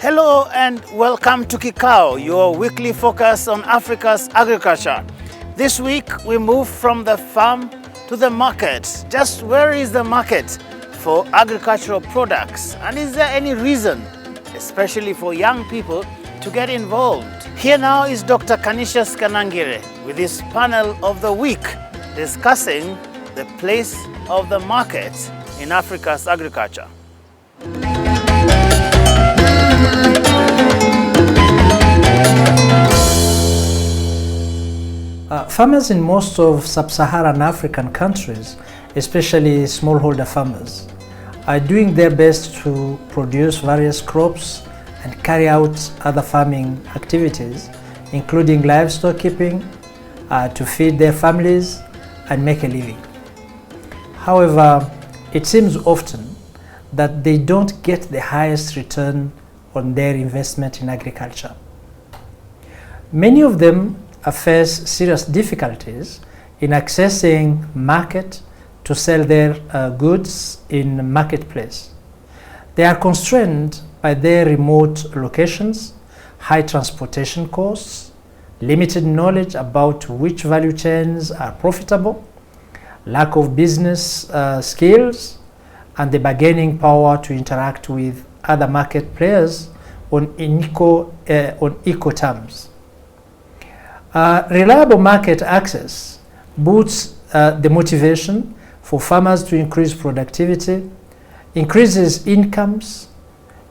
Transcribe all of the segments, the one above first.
Hello and welcome to KIKAO, your weekly focus on Africa's agriculture. This week we move from the farm to the market. Just where is the market for agricultural products? And is there any reason, especially for young people, to get involved? Here now is Dr. Canisius Kanangire with his panel of the week discussing the place of the market in Africa's agriculture. Farmers in most of Sub-Saharan African countries, especially smallholder farmers, are doing their best to produce various crops and carry out other farming activities, including livestock keeping, to feed their families and make a living. However, it seems often that they don't get the highest return on their investment in agriculture. Many of them face serious difficulties in accessing market to sell their goods in marketplace. They are constrained by their remote locations, high transportation costs, limited knowledge about which value chains are profitable, lack of business skills, and the bargaining power to interact with other market players on equal terms. Reliable market access boosts the motivation for farmers to increase productivity, increases incomes,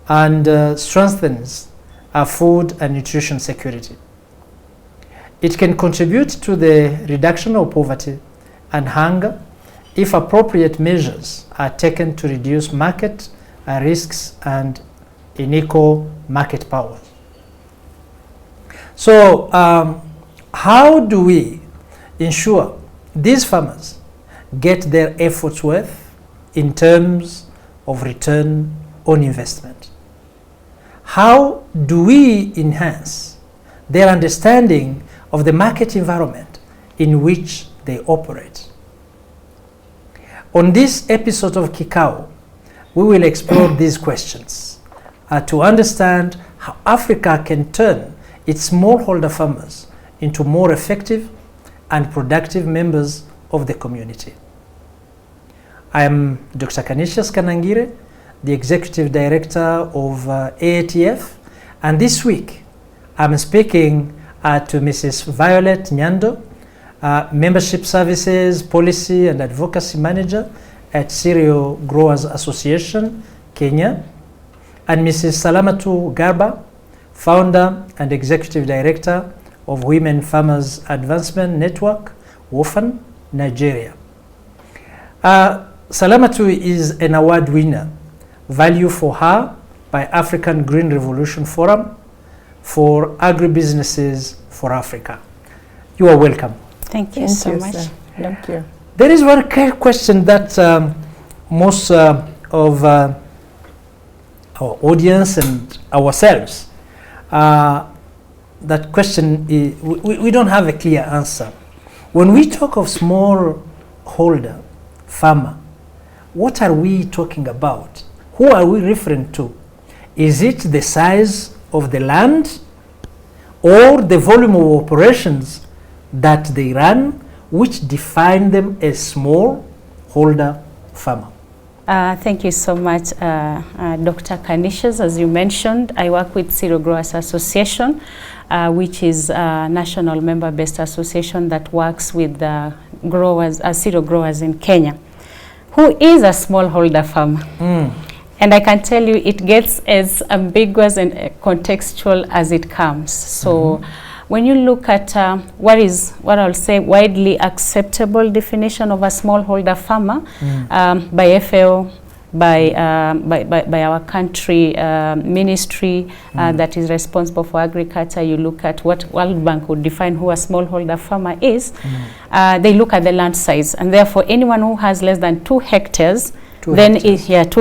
and strengthens our food and nutrition security. It can contribute to the reduction of poverty and hunger if appropriate measures are taken to reduce market risks and unequal market powers. So, how do we ensure these farmers get their efforts worth in terms of return on investment? How do we enhance their understanding of the market environment in which they operate? On this episode of KIKAO, we will explore these questions to understand how Africa can turn its smallholder farmers into more effective and productive members of the community. I am Dr. Canisius Kanangire, the Executive Director of AATF, and this week I'm speaking to Mrs. Violet Nyando, Membership Services, Policy and Advocacy Manager at Cereal Growers Association, Kenya, and Mrs. Salamatu Garba, Founder and Executive Director of Women Farmers Advancement Network, WOFAN, Nigeria. Salamatu is an award winner, Value for Her by African Green Revolution Forum for Agribusinesses for Africa. You are welcome. Thank you so much. Thank you. There is one question that most of our audience and ourselves, that question is, we don't have a clear answer. When we talk of smallholder farmer, what are we talking about? Who are we referring to? Is it the size of the land or the volume of operations that they run, which define them as smallholder farmer? Thank you so much, Dr. Canisius. As you mentioned, I work with Cereal Growers Association, which is a national member-based association that works with growers, cereal growers in Kenya. Who is a smallholder farmer? And I can tell you it gets as ambiguous and contextual as it comes. So when you look at what I'll say widely acceptable definition of a smallholder farmer by FAO, by our country ministry that is responsible for agriculture, you look at what World Bank would define who a smallholder farmer is, they look at the land size, and therefore anyone who has less than 2 hectares, 2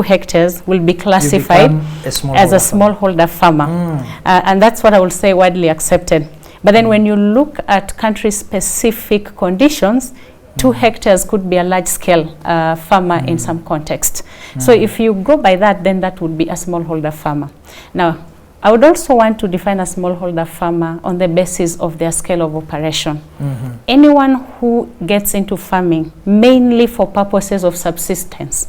hectares will be classified as a smallholder farmer. And that's what I will say widely accepted. But then when you look at country-specific conditions, 2 hectares could be a large-scale farmer in some context. So if you go by that, then that would be a smallholder farmer. Now, I would also want to define a smallholder farmer on the basis of their scale of operation. Anyone who gets into farming mainly for purposes of subsistence,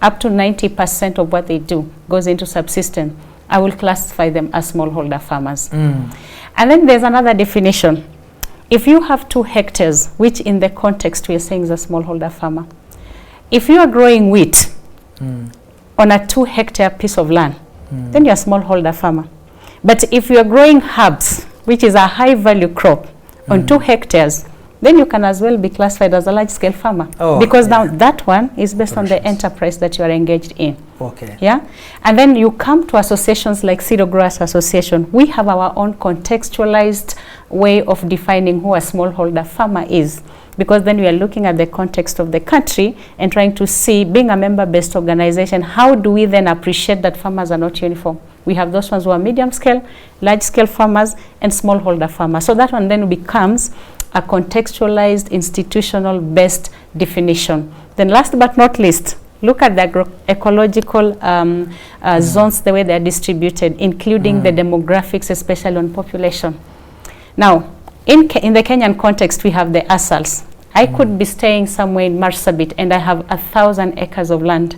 up to 90% of what they do goes into subsistence, I will classify them as smallholder farmers. And then there's another definition. If you have 2 hectares, which in the context we are saying is a smallholder farmer, if you are growing wheat on a 2-hectare piece of land, then you're a smallholder farmer. But if you are growing herbs, which is a high-value crop, on 2 hectares, then you can as well be classified as a large-scale farmer. Because now that one is based on the enterprise that you are engaged in. Yeah? And then you come to associations like Zero Growers Association. We have our own contextualized way of defining who a smallholder farmer is. Because then we are looking at the context of the country and trying to see, being a member-based organization, how do we then appreciate that farmers are not uniform? We have those ones who are medium-scale, large-scale farmers, and smallholder farmers. So that one then becomes a contextualized, institutional-based definition. Then last but not least, look at the agroecological zones, the way they are distributed, including the demographics, especially on population. Now, in the Kenyan context, we have the ASALs. I could be staying somewhere in Marsabit and I have 1,000 acres of land.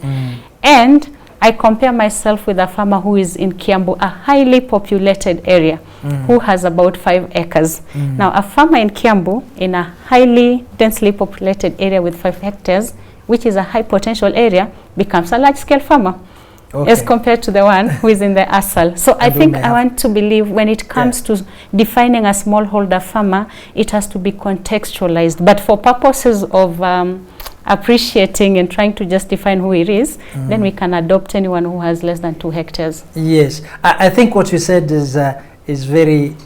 And I compare myself with a farmer who is in Kiambu, a highly populated area, who has about 5 acres. Now, a farmer in Kiambu, in a highly densely populated area with 5 hectares, which is a high potential area, becomes a large-scale farmer. As compared to the one who is in the ASAL. So I think I want to believe when it comes to defining a smallholder farmer, it has to be contextualized. But for purposes of appreciating and trying to just define who it is, then we can adopt anyone who has less than 2 hectares. Yes, I think what you said is very,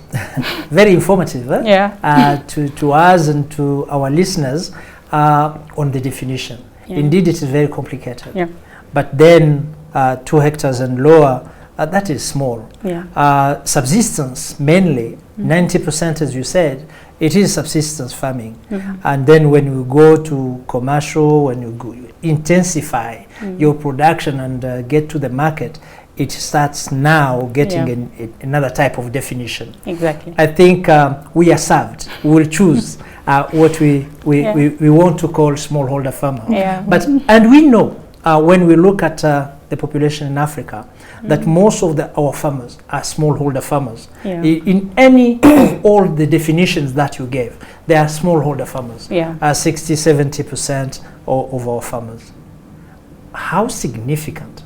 very informative to us and to our listeners on the definition. Indeed, it is very complicated. But then 2 hectares and lower, that is small. Subsistence mainly, 90% as you said, it is subsistence farming. And then when you go to commercial, when you intensify your production and get to the market, it starts now getting another type of definition. Exactly. I think we are served. We will choose what we want to call smallholder farmer. But and we know when we look at the population in Africa, that most of our farmers are smallholder farmers. In any of all the definitions that you gave, they are smallholder farmers. 60–70% of our farmers. How significant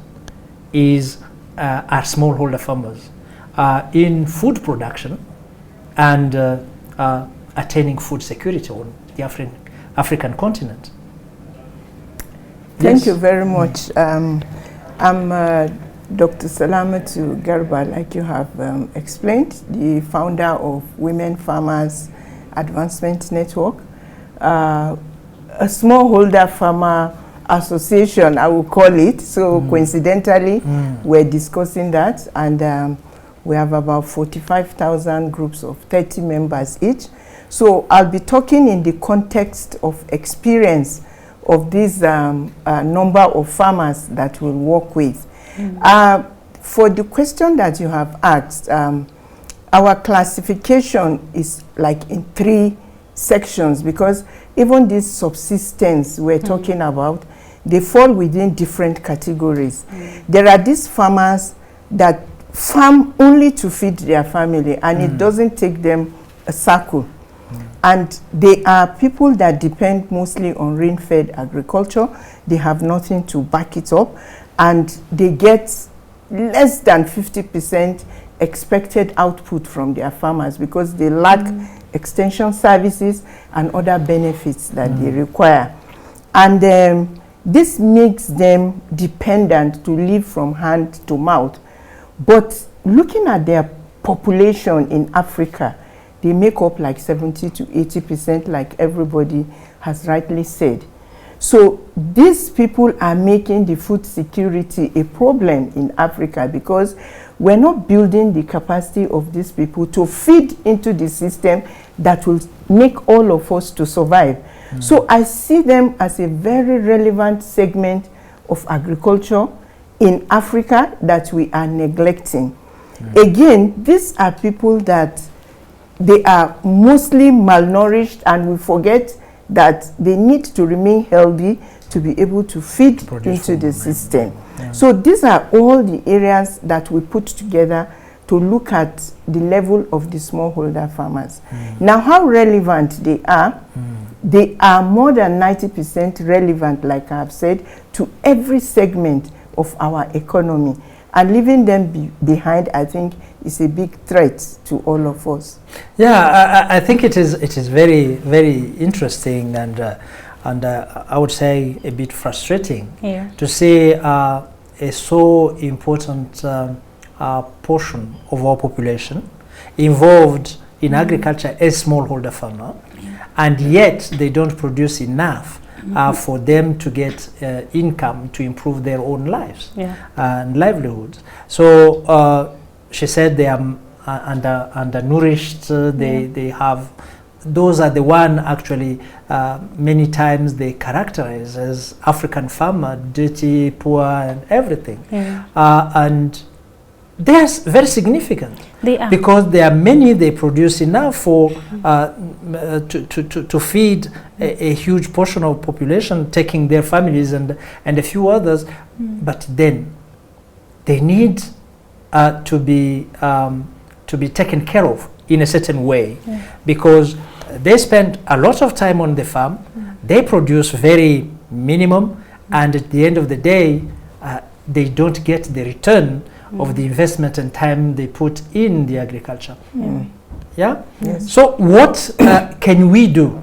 are smallholder farmers in food production and attaining food security on the African continent? Thank you very much. I'm Dr. Salamatu Garba, like you have explained, the founder of Women Farmers Advancement Network, a smallholder farmer association, I will call it. So coincidentally, we're discussing that, and we have about 45,000 groups of 30 members each. So I'll be talking in the context of experience of this number of farmers that we'll work with. For the question that you have asked, our classification is like in 3 sections, because even this subsistence we're talking about, they fall within different categories. There are these farmers that farm only to feed their family, and it doesn't take them a circle. And they are people that depend mostly on rain-fed agriculture. They have nothing to back it up, and they get less than 50% expected output from their farmers because they lack extension services and other benefits that they require. And this makes them dependent to live from hand to mouth. But looking at their population in Africa, they make up like 70 to 80%, like everybody has rightly said. So these people are making the food security a problem in Africa, because we're not building the capacity of these people to feed into the system that will make all of us to survive. So I see them as a very relevant segment of agriculture in Africa that we are neglecting. Again, these are people that they are mostly malnourished, and we forget that they need to remain healthy to be able to feed into the system. Yeah. So these are all the areas that we put together to look at the level of the smallholder farmers. Now, how relevant they are? They are more than 90% relevant, like I have said, to every segment of our economy. And leaving them behind, I think, is a big threat to all of us. Yeah, I think it is very, very interesting, and I would say a bit frustrating to see a so important portion of our population involved in agriculture as smallholder farmer, and yet they don't produce enough for them to get income to improve their own lives and livelihoods. So she said they are undernourished. They have, those are the one actually many times they characterize as African farmer, dirty, poor, and everything. And they are very significant. They are. Because there are many, they produce enough for to feed a huge portion of population, taking their families and a few others. But then they need to be taken care of in a certain way, because they spend a lot of time on the farm. They produce very minimum, and at the end of the day, they don't get the return of the investment and time they put in the agriculture. Yes. So what can we do?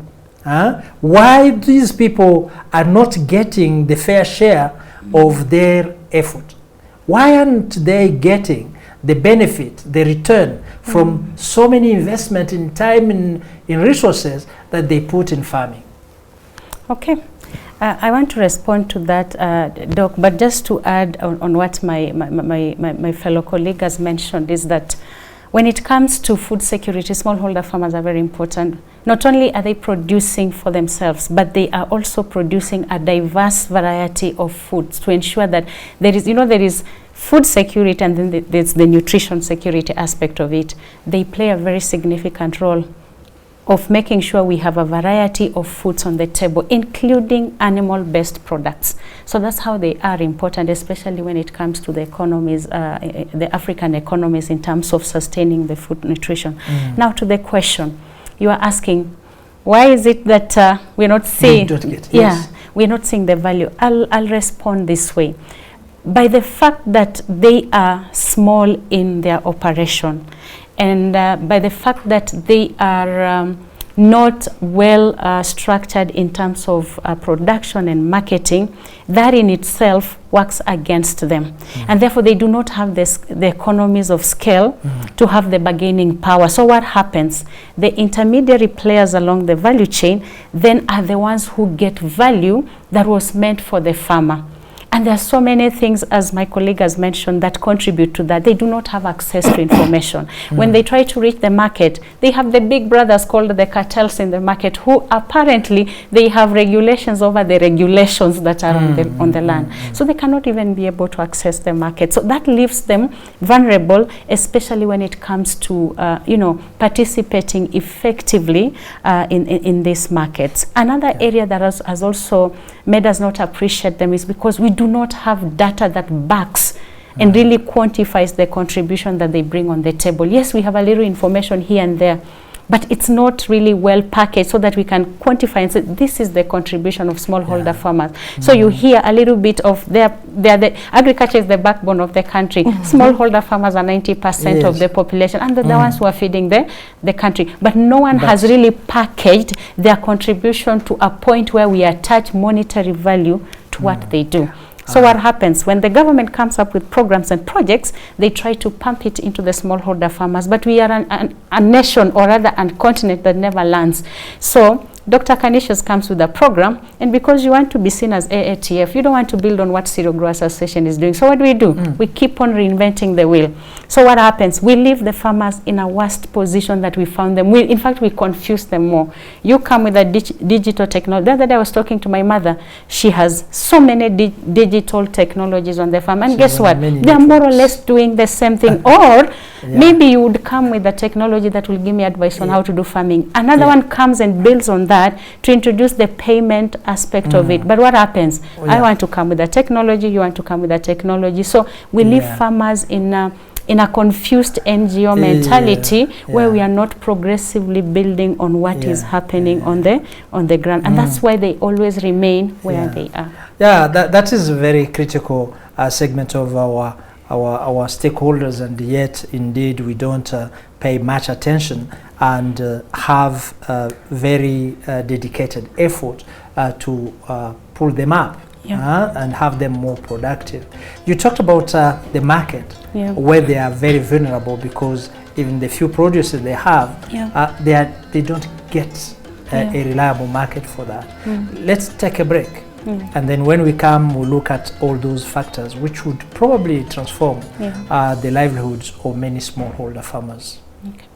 Why these people are not getting the fair share of their effort? Why aren't they getting the benefit, the return from so many investment in time and in resources that they put in farming? Okay. I want to respond to that, Doc, but just to add on what my fellow colleague has mentioned is that when it comes to food security, smallholder farmers are very important. Not only are they producing for themselves, but they are also producing a diverse variety of foods to ensure that there is food security, and then there's the nutrition security aspect of it. They play a very significant role of making sure we have a variety of foods on the table, including animal-based products. So that's how they are important, especially when it comes to the economies, the African economies, in terms of sustaining the food nutrition. Now to the question, you are asking, why is it that we're not seeing? We're not seeing the value. I'll respond this way. By the fact that they are small in their operation, and by the fact that they are not well structured in terms of production and marketing, that in itself works against them. And therefore they do not have the economies of scale to have the bargaining power. So what happens? The intermediary players along the value chain then are the ones who get value that was meant for the farmer. And there are so many things, as my colleague has mentioned, that contribute to that. They do not have access to information. When they try to reach the market, they have the big brothers called the cartels in the market, who apparently they have regulations over the regulations that are on the land. So they cannot even be able to access the market. So that leaves them vulnerable, especially when it comes to participating effectively in these markets. Another area that has also made us not appreciate them is because we do not have data that backs and really quantifies the contribution that they bring on the table. Yes, we have a little information here and there, but it's not really well packaged so that we can quantify and say this is the contribution of smallholder farmers. So you hear a little bit of the agriculture is the backbone of the country. Smallholder farmers are 90% of the population, and they're the ones who are feeding the country. But no one has really packaged their contribution to a point where we attach monetary value to what they do. So what happens when the government comes up with programs and projects, they try to pump it into the smallholder farmers, but we are a nation, or rather a continent, that never learns. So Dr. Canisius comes with a program, and because you want to be seen as AATF, you don't want to build on what Cereal Growers Association is doing. So what do? We keep on reinventing the wheel. So what happens? We leave the farmers in a worse position that we found them. In fact, we confuse them more. You come with a digital technology. The other day I was talking to my mother. She has so many digital technologies on the farm. And guess what? They are more or less doing the same thing. Or maybe you would come with a technology that will give me advice on how to do farming. Another one comes and builds on that to introduce the payment aspect of it. But what happens? I want to come with a technology. You want to come with a technology. So we leave farmers in a confused NGO mentality where we are not progressively building on what is happening on the ground, and that's why they always remain where they are. Yeah, that is a very critical segment of our stakeholders, and yet indeed we don't pay much attention and have very dedicated effort to pull them up. And have them more productive. You talked about the market, where they are very vulnerable because even the few producers they have, they don't get a reliable market for that. Let's take a break, and then when we come, we'll look at all those factors which would probably transform the livelihoods of many smallholder farmers. Okay.